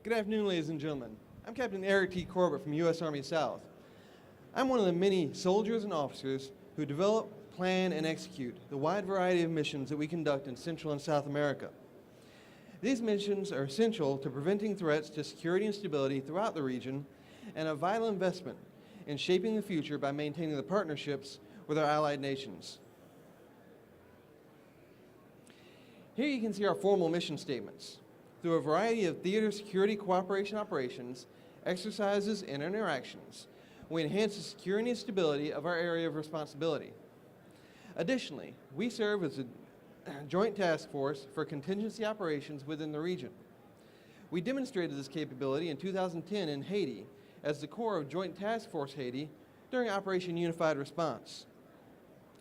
Good afternoon, ladies and gentlemen. I'm Captain Eric T. Corbett from U.S. Army South. I'm one of the many soldiers and officers who develop, plan, and execute the wide variety of missions that we conduct in Central and South America. These missions are essential to preventing threats to security and stability throughout the region and a vital investment in shaping the future by maintaining the partnerships with our allied nations. Here you can see our formal mission statements. Through a variety of theater security cooperation operations, exercises, and interactions, we enhance the security and stability of our area of responsibility. Additionally, we serve as a joint task force for contingency operations within the region. We demonstrated this capability in 2010 in Haiti as the core of Joint Task Force Haiti during Operation Unified Response.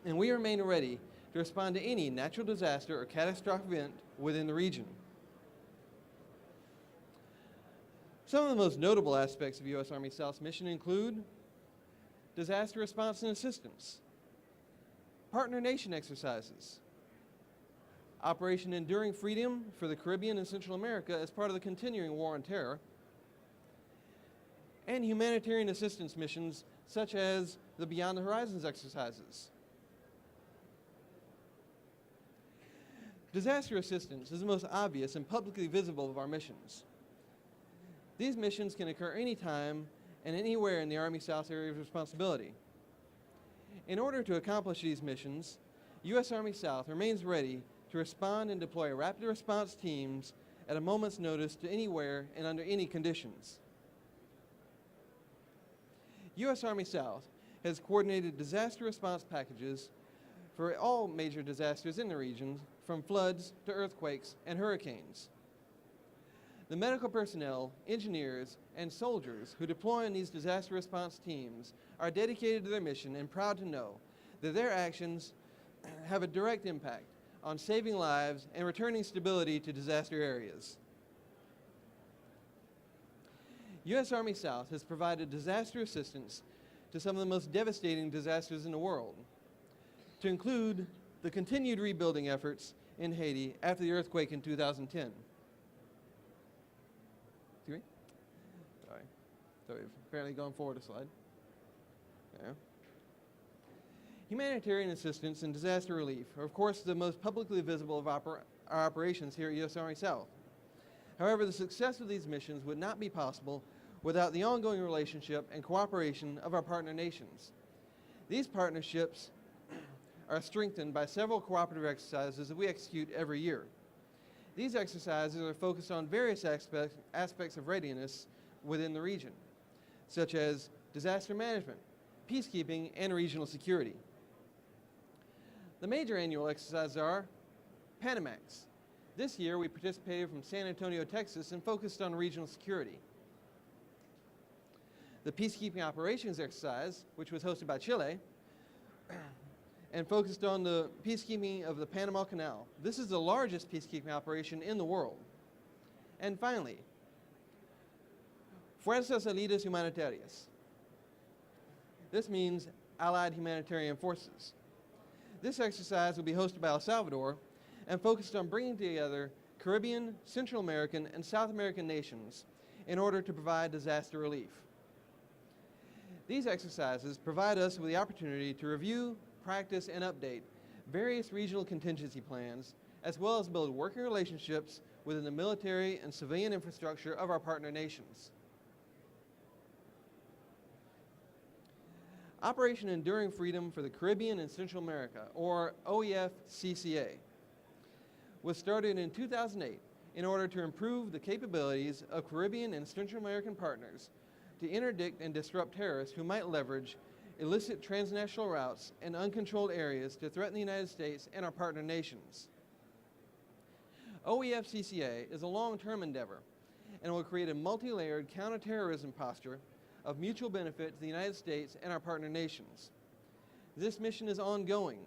And we remain ready to respond to any natural disaster or catastrophic event within the region. Some of the most notable aspects of U.S. Army South's mission include disaster response and assistance, partner nation exercises, Operation Enduring Freedom for the Caribbean and Central America as part of the continuing war on terror, and humanitarian assistance missions such as the Beyond the Horizons exercises. Disaster assistance is the most obvious and publicly visible of our missions. These missions can occur anytime and anywhere in the Army South's area of responsibility. In order to accomplish these missions, U.S. Army South remains ready to respond and deploy rapid response teams at a moment's notice to anywhere and under any conditions. U.S. Army South has coordinated disaster response packages for all major disasters in the region, from floods to earthquakes and hurricanes. The medical personnel, engineers, and soldiers who deploy in these disaster response teams are dedicated to their mission and proud to know that their actions have a direct impact on saving lives and returning stability to disaster areas. U.S. Army South has provided disaster assistance to some of the most devastating disasters in the world, to include the continued rebuilding efforts in Haiti after the earthquake in 2010. Excuse me? Sorry. So we've apparently gone forward a slide. Yeah. Humanitarian assistance and disaster relief are, of course, the most publicly visible of our operations here at U.S. Army South. However, the success of these missions would not be possible without the ongoing relationship and cooperation of our partner nations. These partnerships are strengthened by several cooperative exercises that we execute every year. These exercises are focused on various aspects of readiness within the region, such as disaster management, peacekeeping, and regional security. The major annual exercises are Panamax. This year we participated from San Antonio, Texas, and focused on regional security. The Peacekeeping Operations exercise, which was hosted by Chile, and focused on the peacekeeping of the Panama Canal. This is the largest peacekeeping operation in the world. And finally, Fuerzas Unidas Humanitarias. This means Allied Humanitarian Forces. This exercise will be hosted by El Salvador and focused on bringing together Caribbean, Central American, and South American nations in order to provide disaster relief. These exercises provide us with the opportunity to review, practice, and update various regional contingency plans, as well as build working relationships within the military and civilian infrastructure of our partner nations. Operation Enduring Freedom for the Caribbean and Central America, or OEF-CCA, was started in 2008 in order to improve the capabilities of Caribbean and Central American partners to interdict and disrupt terrorists who might leverage illicit transnational routes and uncontrolled areas to threaten the United States and our partner nations. OEF-CCA is a long-term endeavor and will create a multi-layered counterterrorism posture of mutual benefit to the United States and our partner nations. This mission is ongoing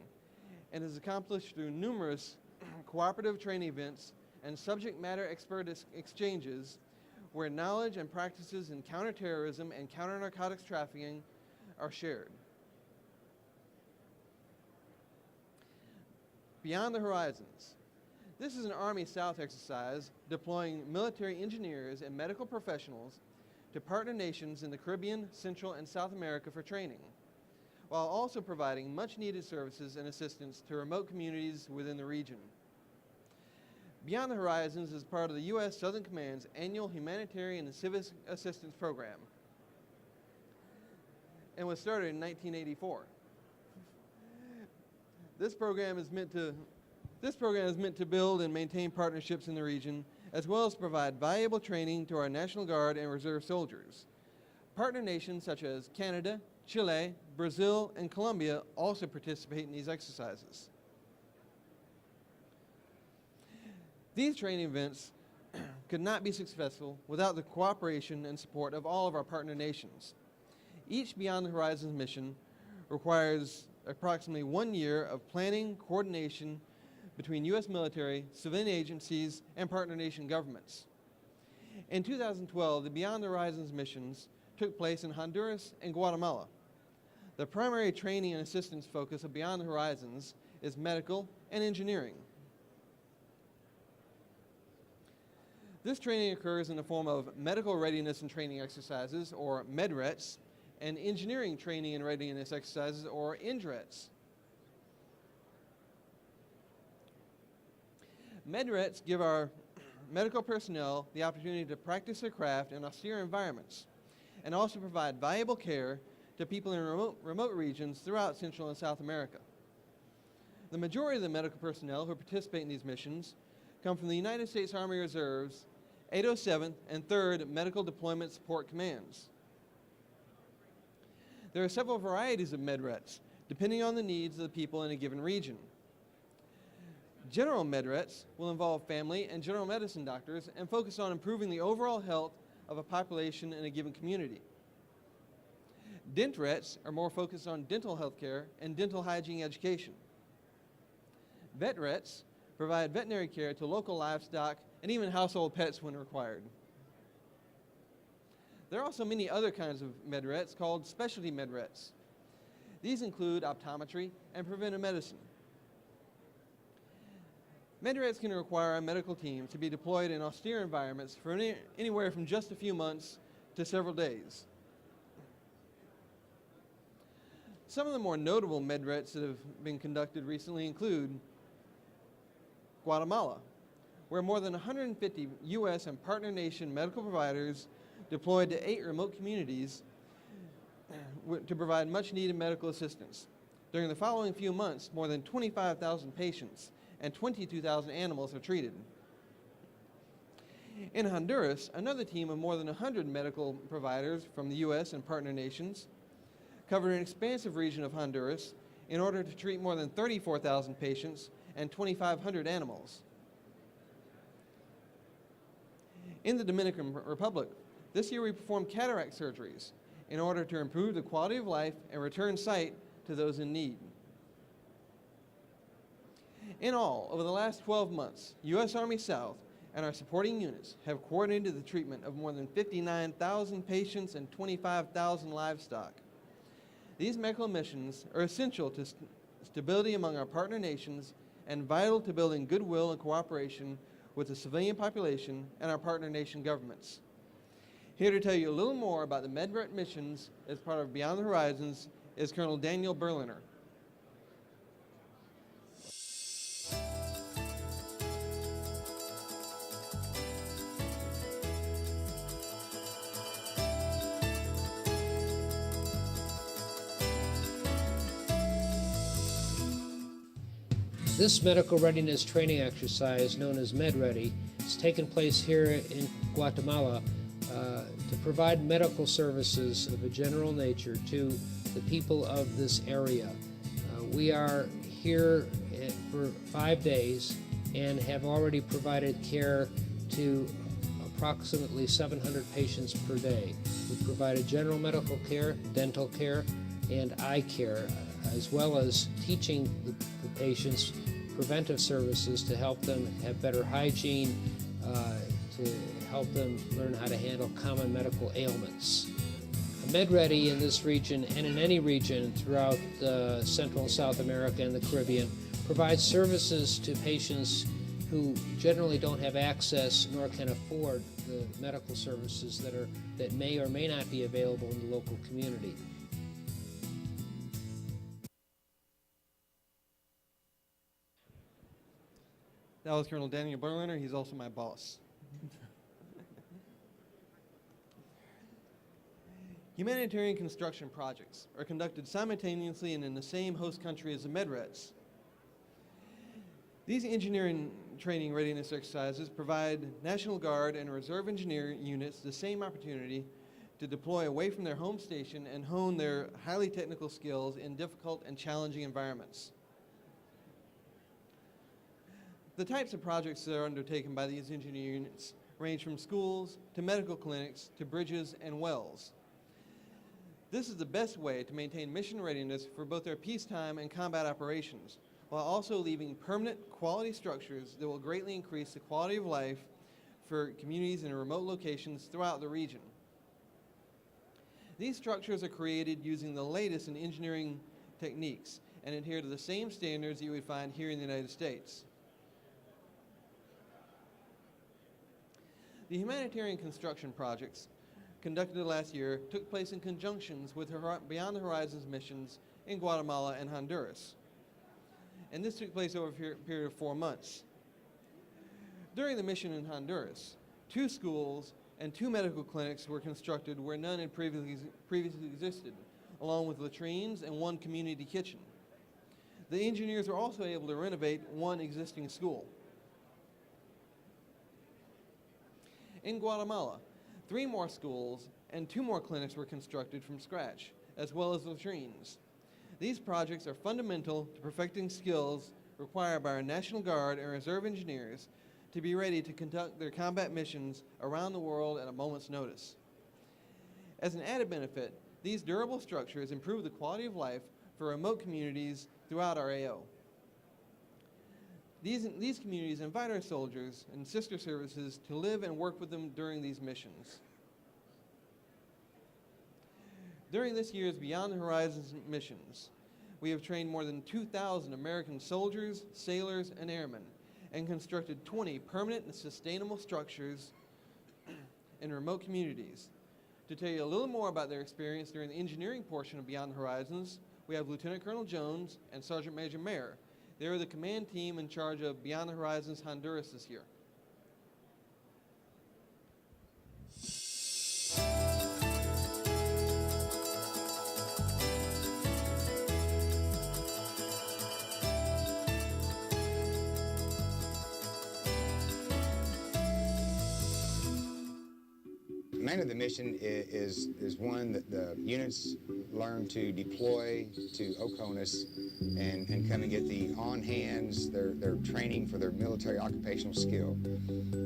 and is accomplished through numerous cooperative training events and subject matter expert exchanges where knowledge and practices in counterterrorism and counter-narcotics trafficking are shared. Beyond the Horizons. This is an Army South exercise deploying military engineers and medical professionals to partner nations in the Caribbean, Central, and South America for training, while also providing much-needed services and assistance to remote communities within the region. Beyond the Horizons is part of the U.S. Southern Command's annual humanitarian and civic assistance program and was started in 1984. This program is meant to build and maintain partnerships in the region, as well as provide valuable training to our National Guard and Reserve soldiers. Partner nations such as Canada, Chile, Brazil, and Colombia also participate in these exercises. These training events could not be successful without the cooperation and support of all of our partner nations. Each Beyond the Horizons mission requires approximately 1 year of planning, coordination between U.S. military, civilian agencies, and partner nation governments. In 2012, the Beyond the Horizons missions took place in Honduras and Guatemala. The primary training and assistance focus of Beyond the Horizons is medical and engineering. This training occurs in the form of medical readiness and training exercises, or MEDRETs, and engineering training and readiness exercises, or ENDRETs. MEDRETs give our medical personnel the opportunity to practice their craft in austere environments and also provide valuable care to people in remote regions throughout Central and South America. The majority of the medical personnel who participate in these missions come from the United States Army Reserve's 807th and 3rd Medical Deployment Support Commands. There are several varieties of MEDRETs, depending on the needs of the people in a given region. General MEDRETs will involve family and general medicine doctors and focus on improving the overall health of a population in a given community. DENTRETs are more focused on dental health care and dental hygiene education. VETRETs provide veterinary care to local livestock and even household pets when required. There are also many other kinds of MEDRETs called specialty MEDRETs. These include optometry and preventive medicine. MEDRETs can require our medical teams to be deployed in austere environments for anywhere from just a few months to several days. Some of the more notable MEDRETs that have been conducted recently include Guatemala, where more than 150 U.S. and partner nation medical providers deployed to 8 remote communities to provide much needed medical assistance. During the following few months, more than 25,000 patients and 22,000 animals are treated. In Honduras, another team of more than 100 medical providers from the U.S. and partner nations covered an expansive region of Honduras in order to treat more than 34,000 patients and 2,500 animals. In the Dominican Republic, this year we performed cataract surgeries in order to improve the quality of life and return sight to those in need. In all, over the last 12 months, U.S. Army South and our supporting units have coordinated the treatment of more than 59,000 patients and 25,000 livestock. These medical missions are essential to stability among our partner nations and vital to building goodwill and cooperation with the civilian population and our partner nation governments. Here to tell you a little more about the MEDRET missions as part of Beyond the Horizons is Colonel Daniel Berliner. This medical readiness training exercise, known as MedReady, has taken place here in Guatemala to provide medical services of a general nature to the people of this area. We are here for 5 days and have already provided care to approximately 700 patients per day. We provided general medical care, dental care, and eye care, as well as teaching the patients preventive services to help them have better hygiene, to help them learn how to handle common medical ailments. MedReady in this region and in any region throughout Central and South America and the Caribbean provides services to patients who generally don't have access nor can afford the medical services that may or may not be available in the local community. That was Colonel Daniel Berliner. He's also my boss. Humanitarian construction projects are conducted simultaneously and in the same host country as the MedReds. These engineering training readiness exercises provide National Guard and Reserve Engineer units the same opportunity to deploy away from their home station and hone their highly technical skills in difficult and challenging environments. The types of projects that are undertaken by these engineer units range from schools to medical clinics to bridges and wells. This is the best way to maintain mission readiness for both their peacetime and combat operations, while also leaving permanent quality structures that will greatly increase the quality of life for communities in remote locations throughout the region. These structures are created using the latest in engineering techniques and adhere to the same standards you would find here in the United States. The humanitarian construction projects conducted last year took place in conjunctions with Beyond the Horizons missions in Guatemala and Honduras. And this took place over a period of 4 months. During the mission in Honduras, 2 schools and 2 medical clinics were constructed where none had previously existed, along with latrines and 1 community kitchen. The engineers were also able to renovate 1 existing school. In Guatemala, 3 more schools and 2 more clinics were constructed from scratch, as well as latrines. These projects are fundamental to perfecting skills required by our National Guard and Reserve engineers to be ready to conduct their combat missions around the world at a moment's notice. As an added benefit, these durable structures improve the quality of life for remote communities throughout our AO. These communities invite our soldiers and sister services to live and work with them during these missions. During this year's Beyond the Horizons missions, we have trained more than 2,000 American soldiers, sailors, and airmen, and constructed 20 permanent and sustainable structures in remote communities. To tell you a little more about their experience during the engineering portion of Beyond the Horizons, we have Lieutenant Colonel Jones and Sergeant Major Mayer. They are the command team in charge of Beyond the Horizons Honduras this year. Mainly the mission is one that the units learn to deploy to Oconus and come and get the on-hands, their training for their military occupational skill.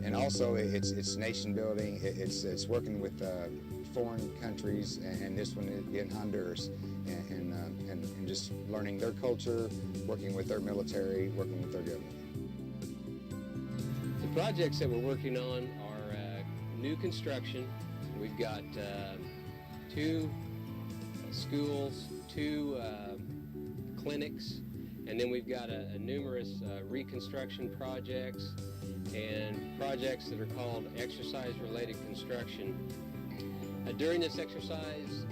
And also it's nation building, it's working with foreign countries, and this one in Honduras, and just learning their culture, working with their military, working with their government. The projects that we're working on are new construction. We've got 2 schools, 2 clinics, and then we've got a numerous reconstruction projects and projects that are called exercise-related construction. During this exercise,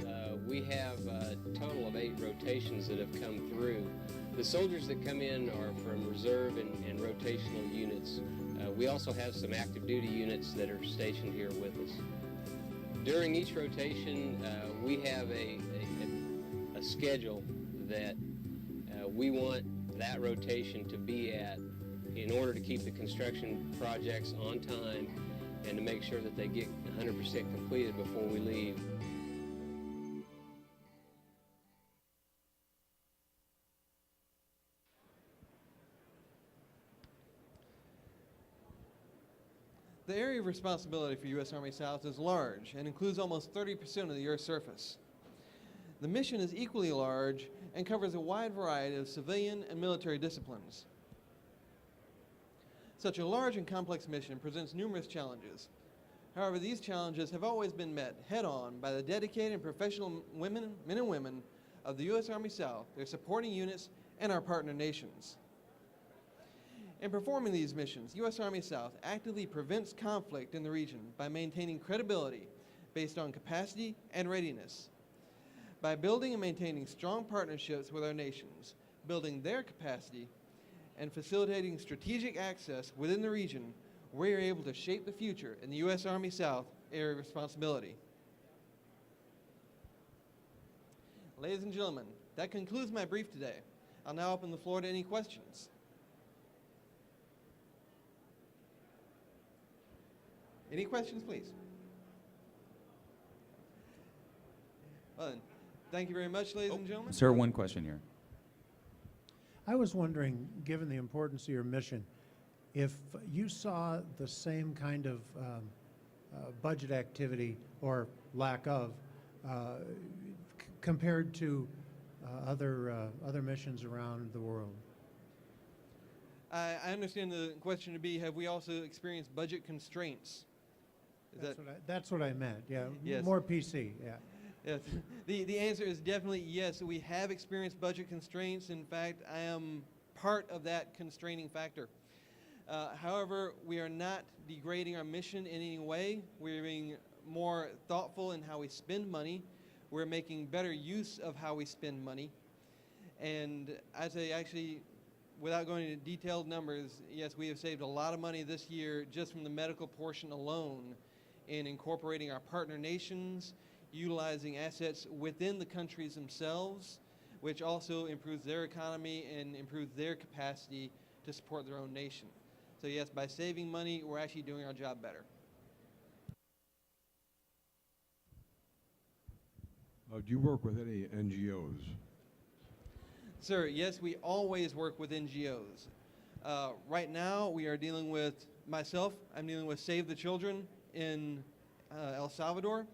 we have a total of 8 rotations that have come through. The soldiers that come in are from reserve and rotational units. We also have some active duty units that are stationed here with us. During each rotation, we have a schedule that we want that rotation to be at in order to keep the construction projects on time and to make sure that they get 100% completed before we leave. The area of responsibility for U.S. Army South is large and includes almost 30% of the Earth's surface. The mission is equally large and covers a wide variety of civilian and military disciplines. Such a large and complex mission presents numerous challenges. However, these challenges have always been met head-on by the dedicated and professional men and women of the U.S. Army South, their supporting units, and our partner nations. In performing these missions, U.S. Army South actively prevents conflict in the region by maintaining credibility based on capacity and readiness. By building and maintaining strong partnerships with our nations, building their capacity, and facilitating strategic access within the region, we are able to shape the future in the U.S. Army South area of responsibility. Ladies and gentlemen, that concludes my brief today. I'll now open the floor to any questions. Any questions, please? Well then, thank you very much, ladies and gentlemen. Sir, one question here. I was wondering, given the importance of your mission, if you saw the same kind of budget activity or lack of compared to other missions around the world. I understand the question to be, have we also experienced budget constraints? Is That's what I meant, yeah. Yes. More PC, yeah. Yes. The answer is definitely yes. We have experienced budget constraints. In fact, I am part of that constraining factor. However, we are not degrading our mission in any way. We're being more thoughtful in how we spend money. We're making better use of how we spend money. And I'd say actually, without going into detailed numbers, yes, we have saved a lot of money this year just from the medical portion alone in incorporating our partner nations, utilizing assets within the countries themselves, which also improves their economy and improves their capacity to support their own nation. So yes, by saving money, we're actually doing our job better. Do you work with any NGOs? Sir, yes, we always work with NGOs. Right now, we are dealing with, I'm dealing with Save the Children in El Salvador.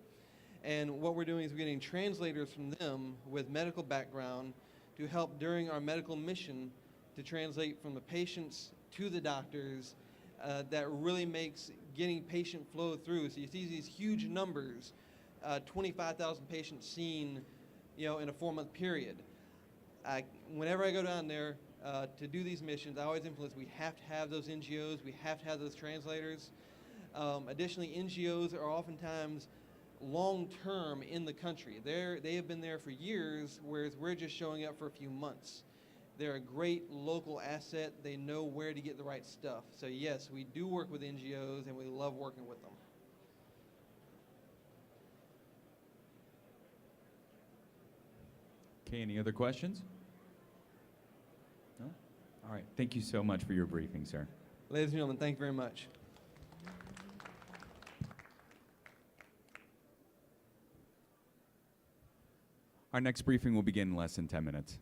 And what we're doing is we're getting translators from them with medical background to help during our medical mission to translate from the patients to the doctors. That really makes getting patient flow through. So you see these huge numbers, 25,000 patients seen, in a 4-month period. Whenever I go down there to do these missions, I always influence we have to have those NGOs, we have to have those translators. Additionally, NGOs are oftentimes long-term in the country. They have been there for years, whereas we're just showing up for a few months. They're a great local asset. They know where to get the right stuff. So yes, we do work with NGOs, and we love working with them. Okay, any other questions? No? All right, thank you so much for your briefing, sir. Ladies and gentlemen, thank you very much. Our next briefing will begin in less than 10 minutes.